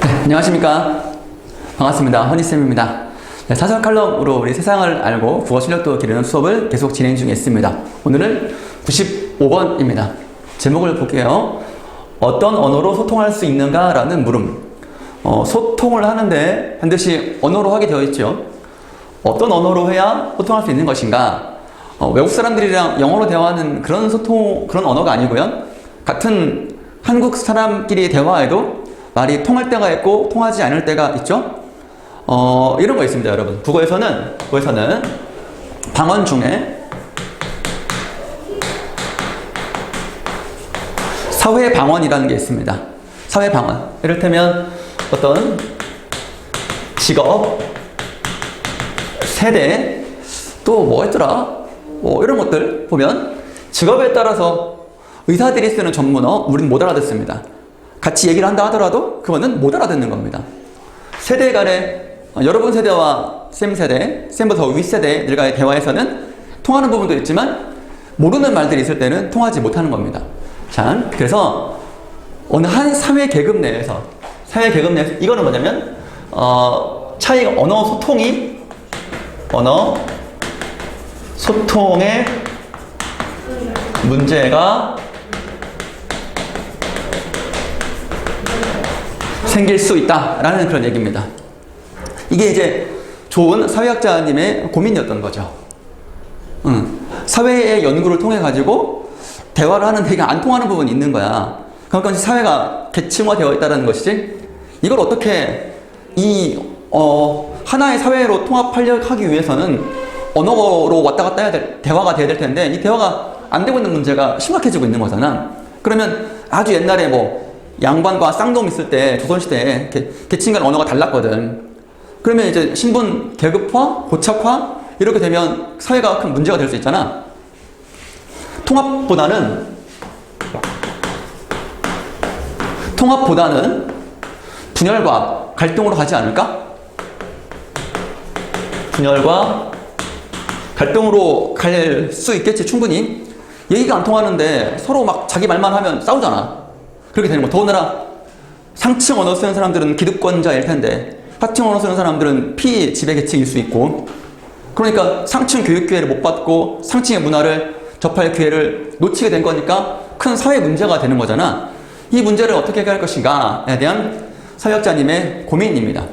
안녕하십니까. 반갑습니다. 허니쌤입니다. 네, 사설 칼럼으로 우리 세상을 알고 국어 실력도 기르는 수업을 계속 진행 중에 있습니다. 오늘은 95번입니다. 제목을 볼게요. 어떤 언어로 소통할 수 있는가? 라는 물음. 소통을 하는데 반드시 언어로 하게 되어 있죠. 어떤 언어로 해야 소통할 수 있는 것인가? 외국 사람들이랑 영어로 대화하는 그런 그런 언어가 아니고요. 같은 한국 사람끼리 대화해도 말이 통할 때가 있고 통하지 않을 때가 있죠. 이런 거 있습니다, 여러분. 국어에서는 방언 중에 사회방언이라는 게 있습니다. 사회방언. 이를테면 어떤 직업, 세대, 또 뭐였더라? 이런 것들 보면 직업에 따라서 의사들이 쓰는 전문어 우리는 못 알아듣습니다. 같이 얘기를 한다 하더라도 그거는 못 알아듣는 겁니다. 세대 간에 여러분 세대와 쌤 세대, 쌤보다 윗세대들과의 대화에서는 통하는 부분도 있지만 모르는 말들이 있을 때는 통하지 못하는 겁니다. 자, 그래서 어느 한 사회 계급 내에서 이거는 뭐냐면 차이가 언어 소통의 문제가 생길 수 있다라는 그런 얘기입니다. 이게 이제 좋은 사회학자님의 고민이었던 거죠. 사회의 연구를 통해 가지고 대화를 하는데 이게 안 통하는 부분이 있는 거야. 그러니까 사회가 계층화되어 있다는 것이지. 이걸 어떻게 하나의 사회로 통합하기 위해서는 언어로 왔다 갔다 해야 대화가 돼야 될 텐데 이 대화가 안 되고 있는 문제가 심각해지고 있는 거잖아. 그러면 아주 옛날에 양반과 쌍놈 있을 때 조선시대에 계층 간 언어가 달랐거든. 그러면 이제 신분 계급화, 고착화 이렇게 되면 사회가 큰 문제가 될 수 있잖아. 통합보다는 분열과 갈등으로 가지 않을까? 분열과 갈등으로 갈 수 있겠지, 충분히. 얘기가 안 통하는데 서로 막 자기 말만 하면 싸우잖아. 그렇게 되는 거. 더군다나 상층 언어 쓰는 사람들은 기득권자일 텐데 하층 언어 쓰는 사람들은 피지배 계층일 수 있고, 그러니까 상층 교육 기회를 못 받고 상층의 문화를 접할 기회를 놓치게 된 거니까 큰 사회 문제가 되는 거잖아. 이 문제를 어떻게 해결할 것인가에 대한 사회학자님의 고민입니다.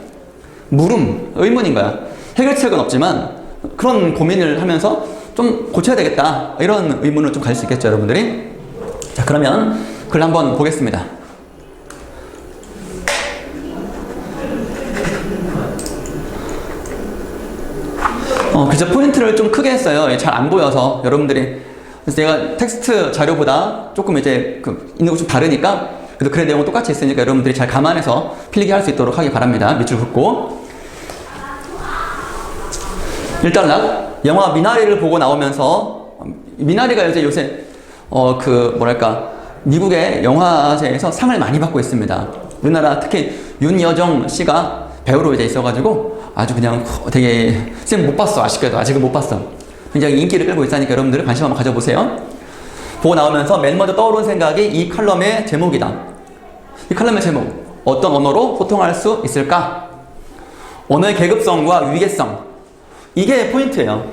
의문인 거야. 해결책은 없지만 그런 고민을 하면서 좀 고쳐야 되겠다, 이런 의문을 좀 가질 수 있겠죠, 여러분들이. 자, 그러면 글 한번 보겠습니다. 그래서 포인트를 좀 크게 했어요. 잘 안 보여서 여러분들이. 그래서 제가 텍스트 자료보다 조금 이제 있는 거 좀 다르니까, 그래도 글의 내용은 똑같이 있으니까 여러분들이 잘 감안해서 필기할 수 있도록 하기 바랍니다. 밑줄 긋고. 일단 영화 미나리를 보고 나오면서, 미나리가 요새 미국의 영화제에서 상을 많이 받고 있습니다. 우리나라 특히 윤여정 씨가 배우로 이제 있어가지고 아주 그냥 되게, 쌤 못 봤어. 아쉽게도 아직은 못 봤어. 굉장히 인기를 끌고 있으니까 여러분들 관심 한번 가져보세요. 보고 나오면서 맨 먼저 떠오른 생각이 이 칼럼의 제목이다. 이 칼럼의 제목, 어떤 언어로 소통할 수 있을까? 언어의 계급성과 위계성, 이게 포인트예요.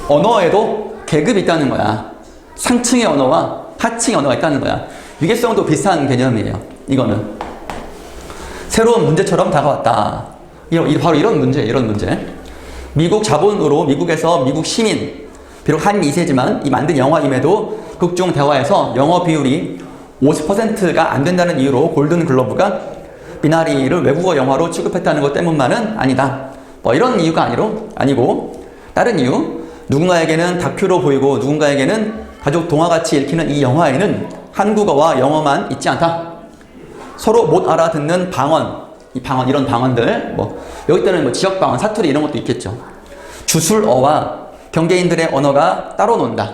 언어에도 계급이 있다는 거야. 상층의 언어와 하층의 언어가 있다는 거야. 위계성도 비슷한 개념이에요. 이거는 새로운 문제처럼 다가왔다. 바로 이런 문제. 미국 자본으로 미국에서 미국 시민, 비록 한 2세지만 이 만든 영화임에도 극중 대화에서 영어 비율이 50%가 안 된다는 이유로 골든 글로브가 미나리를 외국어 영화로 취급했다는 것 때문만은 아니다. 이런 이유가 아니고 다른 이유. 누군가에게는 다큐로 보이고 누군가에게는 가족 동화같이 읽히는 이 영화에는 한국어와 영어만 있지 않다. 서로 못 알아듣는 이런 방언들, 여기 때는 지역 방언, 사투리 이런 것도 있겠죠. 주술어와 경계인들의 언어가 따로 논다.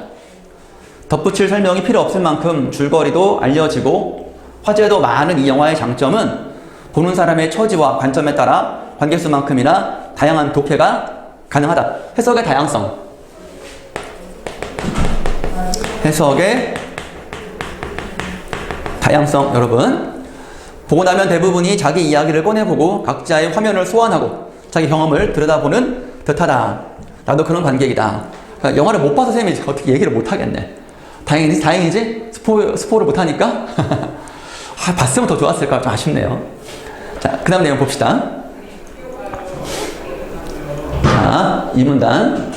덧붙일 설명이 필요 없을 만큼 줄거리도 알려지고 화제도 많은 이 영화의 장점은 보는 사람의 처지와 관점에 따라 관계수만큼이나 다양한 독해가 가능하다. 해석의 다양성. 여러분. 보고 나면 대부분이 자기 이야기를 꺼내보고 각자의 화면을 소환하고 자기 경험을 들여다보는 듯하다. 나도 그런 관객이다. 그러니까 영화를 못 봐서 쌤이 어떻게 얘기를 못 하겠네. 다행이지? 스포를 못 하니까? 봤으면 더 좋았을까? 좀 아쉽네요. 자, 그 다음 내용 봅시다. 자, 이 문단.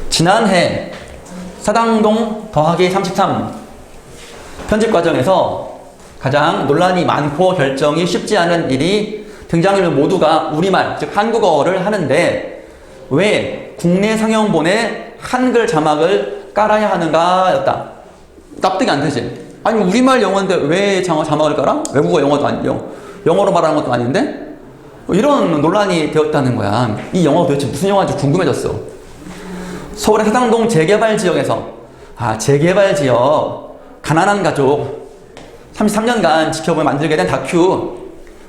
지난해 사당동 더하기 33 편집 과정에서 가장 논란이 많고 결정이 쉽지 않은 일이 등장인물 모두가 우리말, 즉 한국어를 하는데 왜 국내 상영본에 한글 자막을 깔아야 하는가 였다. 납득이 안 되지. 아니 우리말 영어인데 왜 자막을 깔아? 외국어 영어도 아니고 영어로 말하는 것도 아닌데? 이런 논란이 되었다는 거야. 이 영화가 도대체 무슨 영화인지 궁금해졌어. 서울의 사당동 재개발 지역에서 재개발 지역 가난한 가족 33년간 지켜보며 만들게 된 다큐.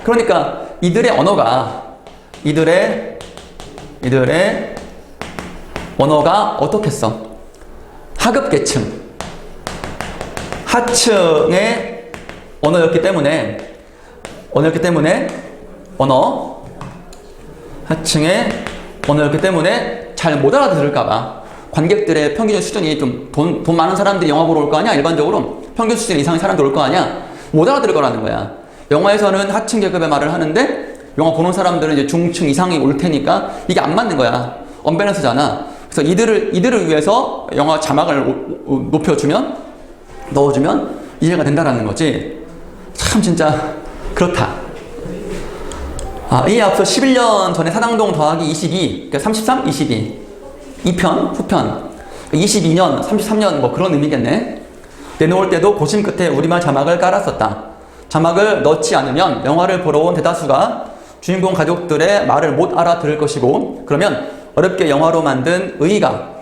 그러니까 이들의 언어가 어떻겠어? 하급 계층 하층의 언어였기 때문에 하층의 언어였기 때문에 잘 못 알아들을까봐 관객들의 평균 수준이 좀 돈 많은 사람들이 영화 보러 올 거 아니야? 일반적으로 평균 수준 이상의 사람들 올 거 아니야? 못 알아들을 거라는 거야. 영화에서는 하층 계급의 말을 하는데 영화 보는 사람들은 이제 중층 이상이 올 테니까 이게 안 맞는 거야. 언밸런스잖아. 그래서 이들을 위해서 영화 자막을 넣어주면 이해가 된다라는 거지. 참 진짜 그렇다. 이에 앞서 11년 전에 사당동 더하기 22, 그러니까 33, 22 2편, 후편 22년, 33년 뭐 그런 의미겠네. 내놓을 때도 고심 끝에 우리말 자막을 깔았었다. 자막을 넣지 않으면 영화를 보러 온 대다수가 주인공 가족들의 말을 못 알아들을 것이고 그러면 어렵게 영화로 만든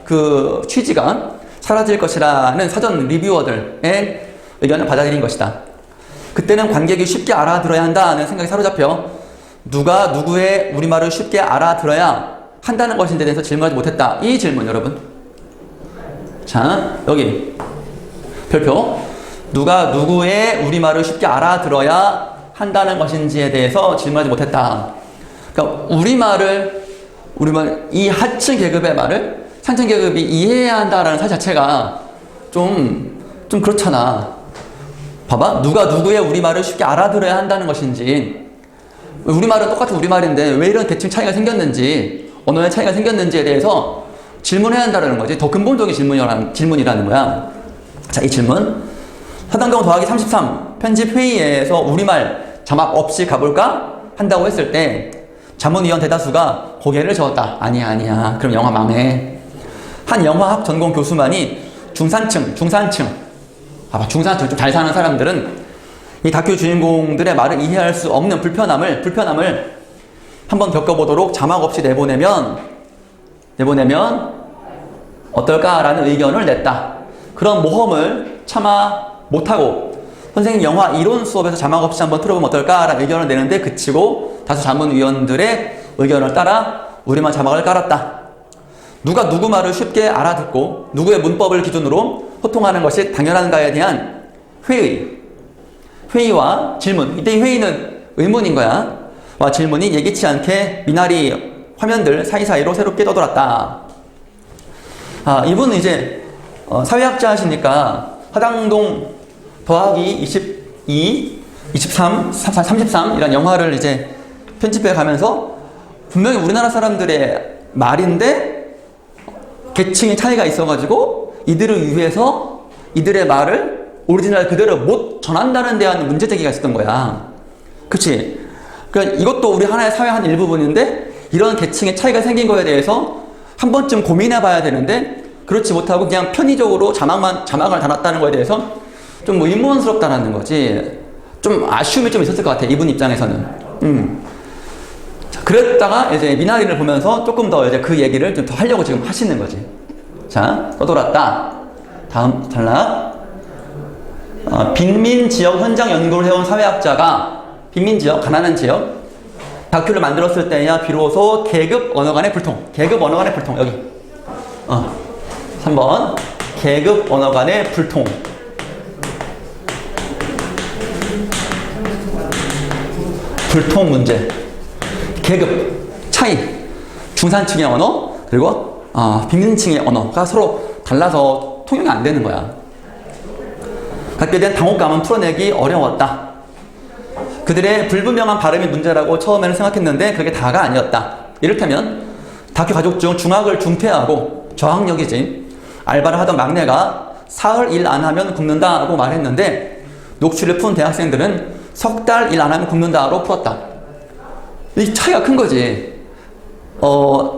그 취지가 사라질 것이라는 사전 리뷰어들의 의견을 받아들인 것이다. 그때는 관객이 쉽게 알아들어야 한다는 생각이 사로잡혀 누가 누구의 우리말을 쉽게 알아들어야 한다는 것인데 대해서 질문하지 못했다. 이 질문 여러분. 자, 여기 별표. 누가 누구의 우리말을 쉽게 알아들어야 한다는 것인지에 대해서 질문하지 못했다. 그러니까 우리말 이 하층 계급의 말을 상층 계급이 이해해야 한다라는 사실 자체가 좀 그렇잖아. 봐봐. 누가 누구의 우리말을 쉽게 알아들어야 한다는 것인지 우리말은 똑같은 우리말인데 왜 이런 계층 차이가 생겼는지 언어의 차이가 생겼는지에 대해서 질문해야 한다는 거지. 더 근본적인 질문이라는 거야. 자, 이 질문. 사당동 더하기 33 편집 회의에서 우리말 자막 없이 가볼까? 한다고 했을 때 자문위원 대다수가 고개를 저었다. 아니야. 그럼 영화 망해. 한 영화학 전공 교수만이 중산층 좀 잘 사는 사람들은 이 다큐 주인공들의 말을 이해할 수 없는 불편함을 한번 겪어보도록 자막 없이 내보내면 어떨까라는 의견을 냈다. 그런 모험을 차마 못하고 선생님 영화 이론 수업에서 자막 없이 한번 틀어보면 어떨까라는 의견을 내는데 그치고 다수 자문위원들의 의견을 따라 우리말 자막을 깔았다. 누가 누구 말을 쉽게 알아듣고 누구의 문법을 기준으로 소통하는 것이 당연한가에 대한 회의와 질문. 이때 회의는 의문인 거야. 와 질문이 예기치 않게 미나리 화면들 사이사이로 새롭게 떠돌았다. 이분은 이제 사회학자시니까 사당동 더하기 22, 23, 33 이런 영화를 이제 편집해 가면서 분명히 우리나라 사람들의 말인데 계층의 차이가 있어가지고 이들을 위해서 이들의 말을 오리지널 그대로 못 전한다는 데 대한 문제 제기가 있었던 거야. 그치? 그러니까 이것도 우리 하나의 사회 한 일부분인데 이런 계층의 차이가 생긴 거에 대해서 한 번쯤 고민해 봐야 되는데 그렇지 못하고 그냥 편의적으로 자막을 달았다는 거에 대해서 좀 의문스럽다라는 거지. 좀 아쉬움이 좀 있었을 것 같아. 이분 입장에서는. 자, 그랬다가 이제 미나리를 보면서 조금 더 이제 그 얘기를 좀 더 하려고 지금 하시는 거지. 자, 떠돌았다. 다음 탈락. 빈민 지역 현장 연구를 해온 사회학자가 빈민 지역, 가난한 지역 다큐를 만들었을 때야 비로소 계급 언어 간의 불통. 여기. 3번. 계급 언어 간의 불통. 불통 문제, 계급 차이, 중산층의 언어 그리고 빈민층의 언어가 서로 달라서 통용이 안 되는 거야. 갖게 된 당혹감은 풀어내기 어려웠다. 그들의 불분명한 발음이 문제라고 처음에는 생각했는데 그게 다가 아니었다. 이를테면 다큐 가족 중 중학을 중퇴하고 저학력이지 알바를 하던 막내가 사흘 일 안 하면 굶는다고 말했는데 녹취를 푼 대학생들은 석 달 일 안 하면 굶는다로 풀었다. 이 차이가 큰 거지.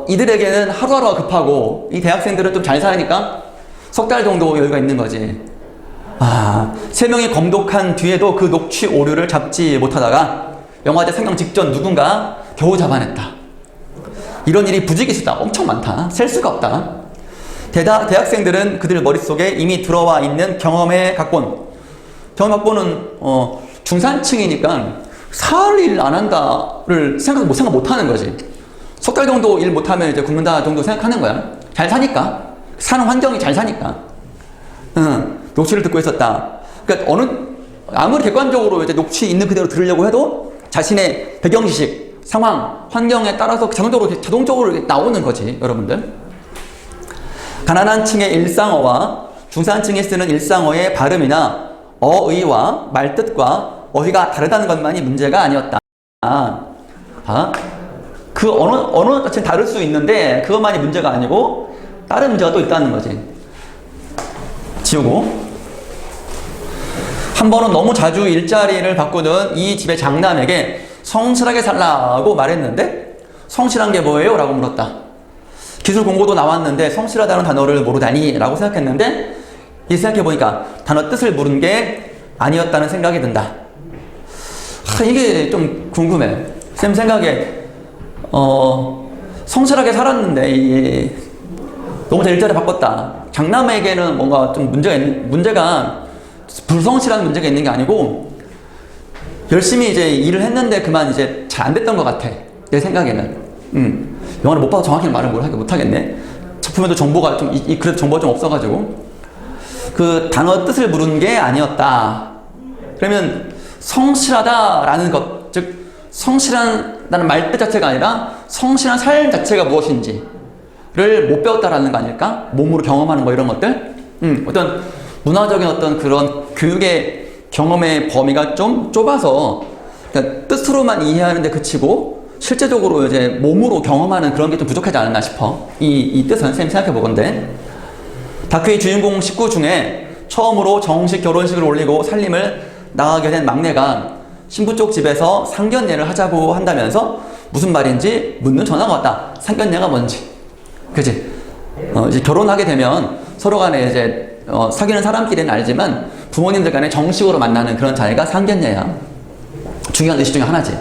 이들에게는 하루하루가 급하고 이 대학생들은 좀 잘 살으니까 석 달 정도 여유가 있는 거지. 세 명이 검독한 뒤에도 그 녹취 오류를 잡지 못하다가 영화제 상영 직전 누군가 겨우 잡아냈다. 이런 일이 부지기수다. 엄청 많다. 셀 수가 없다. 대학생들은 그들 머릿속에 이미 들어와 있는 경험의 각본. 경험 각본은 중산층이니까 사흘 일 안 한다를 생각 못 하는 거지. 석 달 정도 일 못하면 이제 굶는다 정도 생각하는 거야. 잘 사니까. 사는 환경이 잘 사니까. 녹취를 듣고 있었다. 그러니까 아무리 객관적으로 이제 녹취 있는 그대로 들으려고 해도 자신의 배경 지식, 상황, 환경에 따라서 자동적으로 나오는 거지, 여러분들. 가난한 층의 일상어와 중산층이 쓰는 일상어의 발음이나 어의와 말뜻과 어휘가 다르다는 것만이 문제가 아니었다. 그 언어 자체는 다를 수 있는데 그것만이 문제가 아니고 다른 문제가 또 있다는 거지. 지우고. 한 번은 너무 자주 일자리를 바꾸는 이 집의 장남에게 성실하게 살라고 말했는데 성실한 게 뭐예요? 라고 물었다. 기술 공고도 나왔는데 성실하다는 단어를 모르다니 라고 생각했는데 이 생각해보니까 단어 뜻을 물은 게 아니었다는 생각이 든다. 이게 좀 궁금해. 쌤 생각에 성실하게 살았는데 너무 일자리 바꿨다. 장남에게는 뭔가 좀 문제가 불성실한 문제가 있는 게 아니고 열심히 이제 일을 했는데 그만 이제 잘 안 됐던 것 같아. 내 생각에는. 영화를 못 봐서 정확히 말을 못하겠네. 작품에도 정보가 그래도 정보가 좀 없어가지고. 그 단어 뜻을 물은 게 아니었다. 그러면 성실하다라는 것, 즉 성실한다는 말뜻 자체가 아니라 성실한 삶 자체가 무엇인지를 못 배웠다라는 거 아닐까? 몸으로 경험하는 거 이런 것들. 어떤 문화적인 어떤 그런 교육의 경험의 범위가 좀 좁아서 그러니까 뜻으로만 이해하는데 그치고 실제적으로 이제 몸으로 경험하는 그런 게 좀 부족하지 않았나 싶어. 이 뜻은 선생님 생각해 보건데 다큐의 주인공 식구 중에 처음으로 정식 결혼식을 올리고 살림을 나가게 된 막내가 신부 쪽 집에서 상견례를 하자고 한다면서 무슨 말인지 묻는 전화가 왔다. 상견례가 뭔지. 그치? 이제 결혼하게 되면 서로 간에 이제 사귀는 사람끼리는 알지만 부모님들 간에 정식으로 만나는 그런 자리가 상견례야. 중요한 의식 중에 하나지.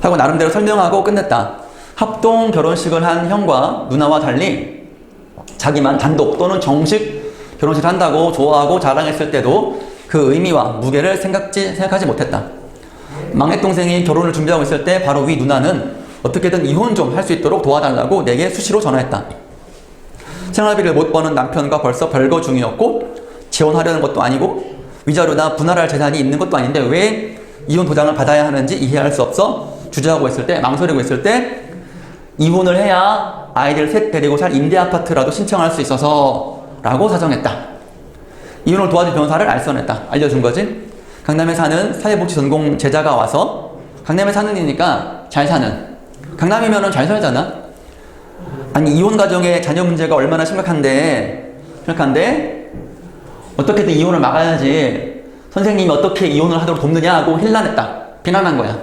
하고 나름대로 설명하고 끝냈다. 합동 결혼식을 한 형과 누나와 달리 자기만 단독 또는 정식 결혼식을 한다고 좋아하고 자랑했을 때도 그 의미와 무게를 생각하지 못했다. 막내 동생이 결혼을 준비하고 있을 때 바로 위 누나는 어떻게든 이혼 좀 할 수 있도록 도와달라고 내게 수시로 전화했다. 생활비를 못 버는 남편과 벌써 별거 중이었고 재혼하려는 것도 아니고 위자료나 분할할 재산이 있는 것도 아닌데 왜 이혼 도장을 받아야 하는지 이해할 수 없어 주저하고 있을 때, 망설이고 있을 때 이혼을 해야 아이들 셋 데리고 살 임대 아파트라도 신청할 수 있어서 라고 사정했다. 이혼을 도와줄 변호사를 알려준 거지. 강남에 사는 사회복지 전공 제자가 와서 강남에 사는 이니까 잘 사는. 강남이면은 잘 살잖아. 아니 이혼 가정의 자녀 문제가 얼마나 심각한데 어떻게든 이혼을 막아야지 선생님이 어떻게 이혼을 하도록 돕느냐고 힐난했다. 비난한 거야.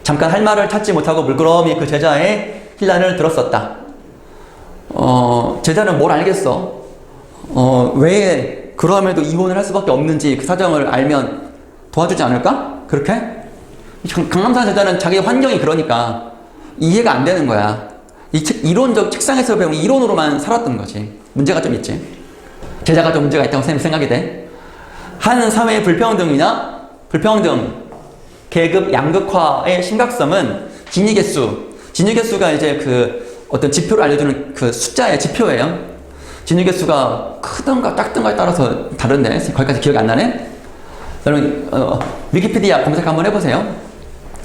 잠깐 할 말을 찾지 못하고 물끄러미 그 제자의 힐난을 들었었다. 제자는 뭘 알겠어? 왜 그럼에도 이혼을 할 수밖에 없는지 그 사정을 알면 도와주지 않을까? 그렇게? 강남 사는 제자는 자기 환경이 그러니까 이해가 안 되는 거야. 이론적 책상에서 배운 이론으로만 살았던 거지. 문제가 좀 있지. 제자가 좀 문제가 있다고 선생님 생각이 돼. 한 사회의 불평등, 계급 양극화의 심각성은 진위계수가 이제 그 어떤 지표를 알려주는 그 숫자의 지표예요. 진위계수가 크던가 작던가에 따라서 다른데 거기까지 기억이 안 나네. 여러분 위키피디아 검색 한번 해보세요.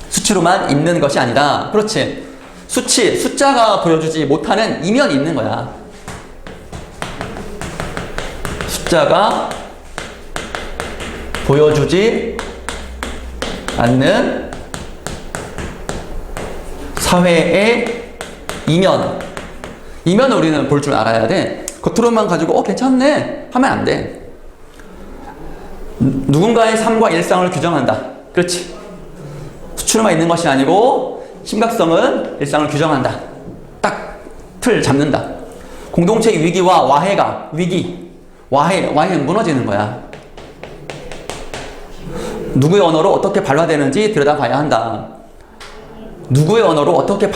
수치로만 있는 것이 아니다. 그렇지. 수치, 숫자가 보여주지 못하는 이면이 있는 거야. 숫자가 보여주지 않는 사회의 이면을 우리는 볼 줄 알아야 돼. 겉으로만 가지고 괜찮네 하면 안 돼. 누군가의 삶과 일상을 규정한다. 그렇지. 수치로만 있는 것이 아니고 심각성은 일상을 규정한다. 딱 틀 잡는다. 공동체의 위기와 와해는 무너지는 거야. 누구의 언어로 어떻게 발화되는지 들여다봐야 한다. 누구의 언어로 어떻게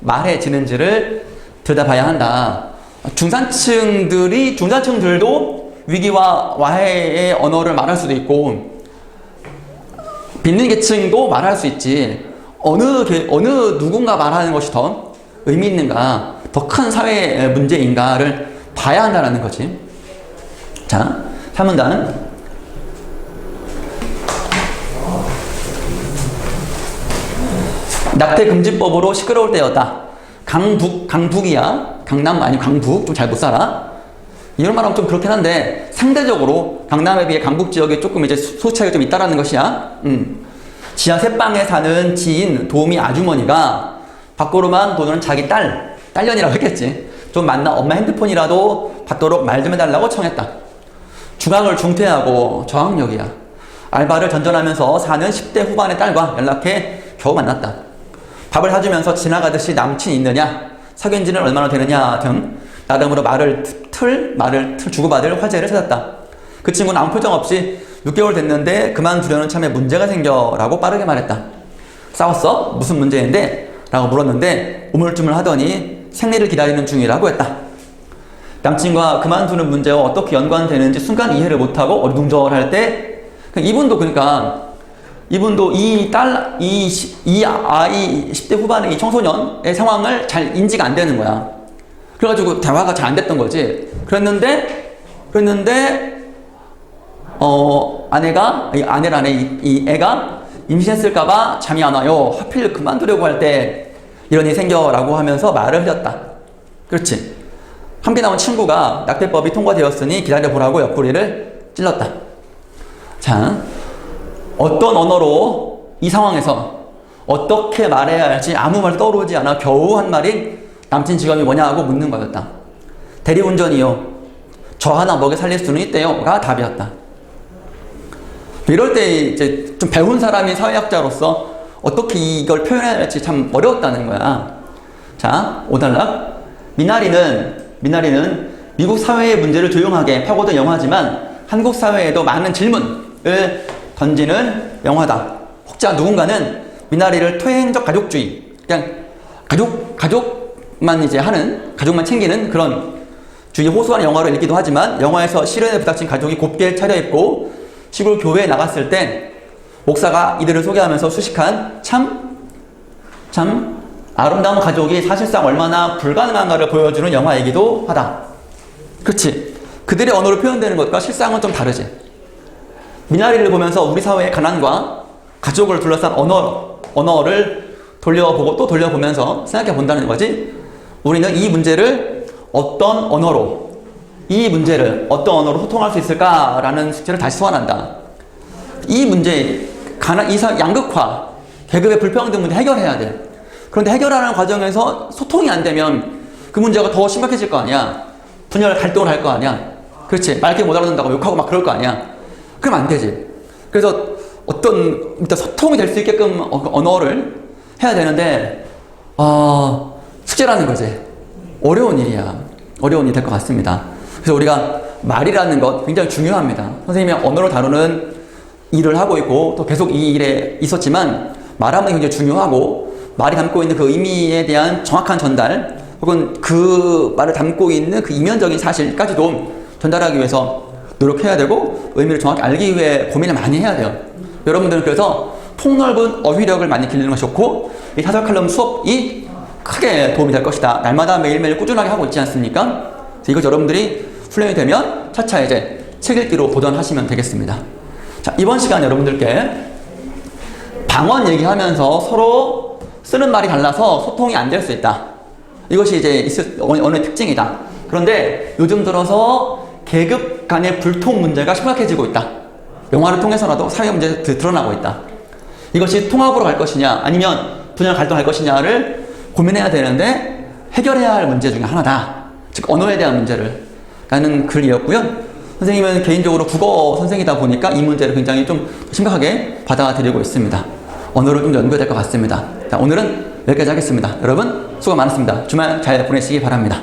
말해지는지를 들여다봐야 한다. 중산층들도 위기와 와해의 언어를 말할 수도 있고, 빚는 계층도 말할 수 있지. 어느 누군가 말하는 것이 더 의미 있는가, 더 큰 사회 문제인가를 봐야 한다는 거지. 자, 3문단. 낙태금지법으로 시끄러울 때였다. 강북이야. 강남 아니고 강북. 좀 잘 못 살아. 이런 말하면 좀 그렇긴 한데, 상대적으로 강남에 비해 강북 지역에 조금 이제 소차이가 좀 있다라는 것이야. 지하 셋방에 사는 지인 도우미 아주머니가 밖으로만 도는 자기 딸년이라고 했겠지. 좀 만나 엄마 핸드폰이라도 받도록 말 좀 해달라고 청했다. 중학을 중퇴하고 저학력이야. 알바를 전전하면서 사는 10대 후반의 딸과 연락해 겨우 만났다. 밥을 사주면서 지나가듯이 남친 있느냐, 사귄 지는 얼마나 되느냐 등 나름으로 말을 주고받을 화제를 찾았다. 그 친구는 아무 표정 없이 6개월 됐는데 그만두려는 참에 문제가 생겨 라고 빠르게 말했다. 싸웠어? 무슨 문제인데? 라고 물었는데 우물쭈물 하더니 생리를 기다리는 중이라고 했다. 남친과 그만두는 문제와 어떻게 연관되는지 순간 이해를 못하고 어리둥절할 때, 이분도 이 아이 10대 후반의 이 청소년의 상황을 잘 인지가 안 되는 거야. 그래가지고 대화가 잘 안 됐던 거지. 그랬는데 아내라네, 이 애가 임신했을까봐 잠이 안 와요. 하필 그만두려고 할 때 이런 일이 생겨라고 하면서 말을 흘렸다. 그렇지. 함께 나온 친구가 낙태법이 통과되었으니 기다려보라고 옆구리를 찔렀다. 자, 어떤 언어로 이 상황에서 어떻게 말해야 할지 아무 말도 떠오르지 않아 겨우 한 말이 남친 직업이 뭐냐고 묻는 거였다. 대리운전이요. 저 하나 먹여 살릴 수는 있대요가 답이었다. 이럴 때 이제 좀 배운 사람이 사회학자로서 어떻게 이걸 표현해야 할지 참 어려웠다는 거야. 자, 5단락. 미나리는 미국 사회의 문제를 조용하게 파고든 영화지만 한국 사회에도 많은 질문을 던지는 영화다. 혹자 누군가는 미나리를 퇴행적 가족주의, 그냥 가족만 챙기는 그런 주의 호소하는 영화로 읽기도 하지만, 영화에서 시련에 부닥친 가족이 곱게 차려입고 시골 교회에 나갔을 때 목사가 이들을 소개하면서 수식한 참 아름다운 가족이 사실상 얼마나 불가능한가를 보여주는 영화이기도 하다. 그렇지. 그들의 언어로 표현되는 것과 실상은 좀 다르지. 미나리를 보면서 우리 사회의 가난과 가족을 둘러싼 언어를 돌려보고 또 돌려보면서 생각해 본다는 거지. 우리는 이 문제를 어떤 언어로 소통할 수 있을까라는 숙제를 다시 소환한다. 이 문제, 양극화, 계급의 불평등 문제 해결해야 돼. 그런데 해결하는 과정에서 소통이 안 되면 그 문제가 더 심각해질 거 아니야. 분열, 갈등을 할 거 아니야. 그렇지. 맑게 못 알아듣는다고 욕하고 막 그럴 거 아니야. 그럼 안 되지. 그래서 일단 소통이 될 수 있게끔 언어를 해야 되는데, 숙제라는 거지. 어려운 일이야. 어려운 일이 될 것 같습니다. 그래서 우리가 말이라는 것 굉장히 중요합니다. 선생님이 언어를 다루는 일을 하고 있고 또 계속 이 일에 있었지만, 말하는 게 굉장히 중요하고, 말이 담고 있는 그 의미에 대한 정확한 전달, 혹은 그 말을 담고 있는 그 이면적인 사실까지도 전달하기 위해서 노력해야 되고, 의미를 정확히 알기 위해 고민을 많이 해야 돼요. 여러분들은 그래서 폭넓은 어휘력을 많이 기르는 것이 좋고, 이 사설 칼럼 수업이 크게 도움이 될 것이다. 날마다 매일매일 꾸준하게 하고 있지 않습니까? 그래서 이것 여러분들이 훈련이 되면 차차 이제 책 읽기로 도전하시면 되겠습니다. 자, 이번 시간에 여러분들께 방언 얘기하면서 서로 쓰는 말이 달라서 소통이 안 될 수 있다. 이것이 이제 언어의 특징이다. 그런데 요즘 들어서 계급 간의 불통 문제가 심각해지고 있다. 영화를 통해서라도 사회 문제가 드러나고 있다. 이것이 통합으로 갈 것이냐 아니면 분열 갈등할 것이냐를 고민해야 되는데 해결해야 할 문제 중에 하나다. 즉 언어에 대한 문제를 라는 글이었고요. 선생님은 개인적으로 국어 선생이다 보니까 이 문제를 굉장히 좀 심각하게 받아들이고 있습니다. 언어를 좀 연구해야 될 것 같습니다. 자, 오늘은 여기까지 하겠습니다. 여러분 수고 많았습니다. 주말 잘 보내시기 바랍니다.